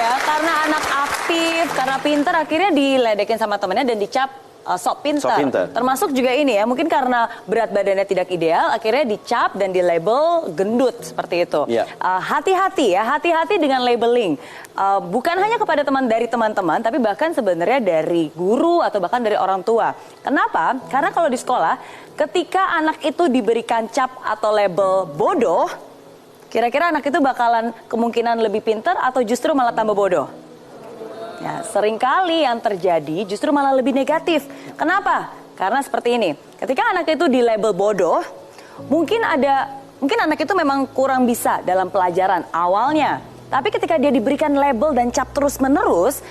ya, karena anak aktif, karena pinter akhirnya diledekin sama temennya dan dicap sok pinter. Termasuk juga ini ya, mungkin karena berat badannya tidak ideal, akhirnya dicap dan dilabel gendut seperti itu. Hati-hati ya, hati-hati dengan labeling. Bukan hanya kepada teman-teman, tapi bahkan sebenarnya dari guru atau bahkan dari orang tua. Kenapa? Karena kalau di sekolah, ketika anak itu diberikan cap atau label bodoh, kira-kira anak itu bakalan kemungkinan lebih pintar atau justru malah tambah bodoh? Ya, seringkali yang terjadi justru malah lebih negatif. Kenapa? Karena seperti ini. Ketika anak itu dilabel bodoh, mungkin anak itu memang kurang bisa dalam pelajaran awalnya. Tapi ketika dia diberikan label dan cap terus-menerus,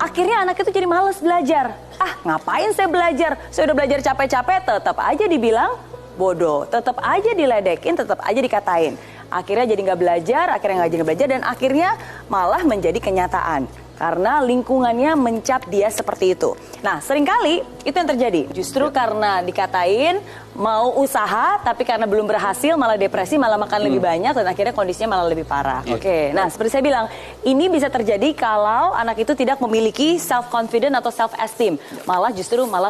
akhirnya anak itu jadi malas belajar. Ngapain saya belajar? Saya udah belajar capek-capek, tetap aja dibilang bodoh. Tetap aja diledekin, tetap aja dikatain. Akhirnya jadi nggak belajar, dan akhirnya malah menjadi kenyataan. Karena lingkungannya mencap dia seperti itu. Nah, seringkali itu yang terjadi. Justru karena dikatain, mau usaha, tapi karena belum berhasil, malah depresi, malah makan lebih banyak, dan akhirnya kondisinya malah lebih parah. Oke, nah seperti saya bilang, ini bisa terjadi kalau anak itu tidak memiliki self-confident atau self-esteem. Malah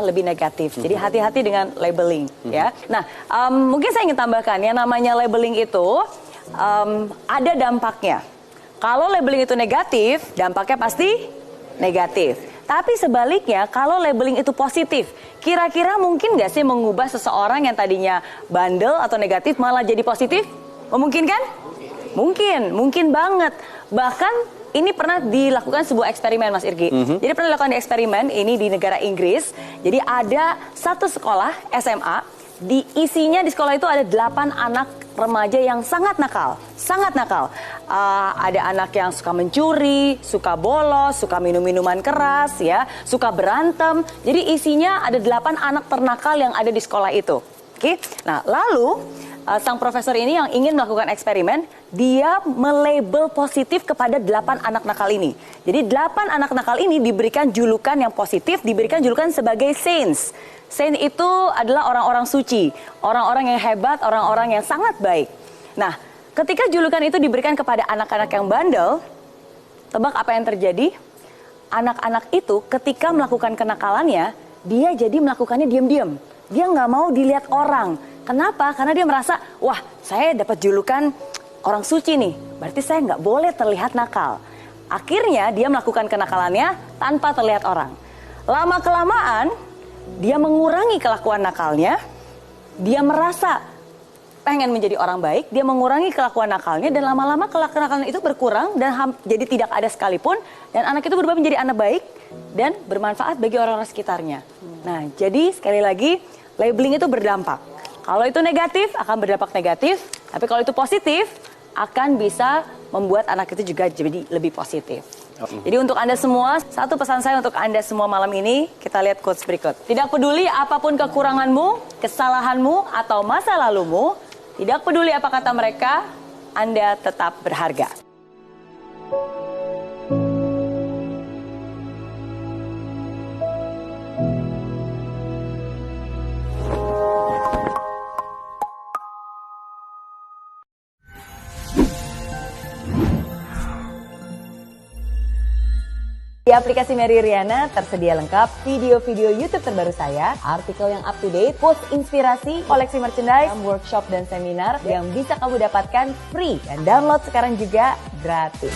lebih negatif. Jadi hati-hati dengan labeling. Ya. Nah, mungkin saya ingin tambahkan, yang namanya labeling itu ada dampaknya. Kalau labeling itu negatif, dampaknya pasti negatif. Tapi sebaliknya, kalau labeling itu positif, kira-kira mungkin nggak sih mengubah seseorang yang tadinya bandel atau negatif malah jadi positif? Memungkinkan? Mungkin banget. Bahkan ini pernah dilakukan sebuah eksperimen, Mas Irgi. Jadi pernah dilakukan eksperimen ini di negara Inggris. Jadi ada satu sekolah SMA, isinya di sekolah itu ada 8 anak remaja yang sangat nakal. Ada anak yang suka mencuri, suka bolos, suka minum-minuman keras, ya, suka berantem. Jadi isinya ada 8 anak ternakal yang ada di sekolah itu. Oke. Nah, lalu sang profesor ini yang ingin melakukan eksperimen, dia melabel positif kepada 8 anak nakal ini. Jadi 8 anak nakal ini diberikan julukan yang positif, diberikan julukan sebagai saints. Saint itu adalah orang-orang suci, orang-orang yang hebat, orang-orang yang sangat baik. Nah, ketika julukan itu diberikan kepada anak-anak yang bandel, tebak apa yang terjadi? Anak-anak itu ketika melakukan kenakalannya, dia jadi melakukannya diam-diam. Dia nggak mau dilihat orang. Kenapa? Karena dia merasa, wah, saya dapat julukan orang suci nih, berarti saya nggak boleh terlihat nakal. Akhirnya dia melakukan kenakalannya tanpa terlihat orang. Lama-kelamaan, dia mengurangi kelakuan nakalnya, dia merasa pengen menjadi orang baik, dia mengurangi kelakuan nakalnya, dan lama-lama kelakuan nakalnya itu berkurang dan jadi tidak ada sekalipun, dan anak itu berubah menjadi anak baik dan bermanfaat bagi orang-orang sekitarnya. Nah, jadi sekali lagi, labeling itu berdampak. Kalau itu negatif, akan berdampak negatif, tapi kalau itu positif, akan bisa membuat anak itu juga jadi lebih positif. Jadi untuk Anda semua, satu pesan saya untuk Anda semua malam ini, kita lihat quotes berikut. Tidak peduli apapun kekuranganmu, kesalahanmu, atau masa lalumu, tidak peduli apa kata mereka, Anda tetap berharga. Di aplikasi Mary Riana tersedia lengkap video-video YouTube terbaru saya, artikel yang up to date, quotes inspirasi, koleksi merchandise, workshop dan seminar yang bisa kamu dapatkan free dan download sekarang juga gratis.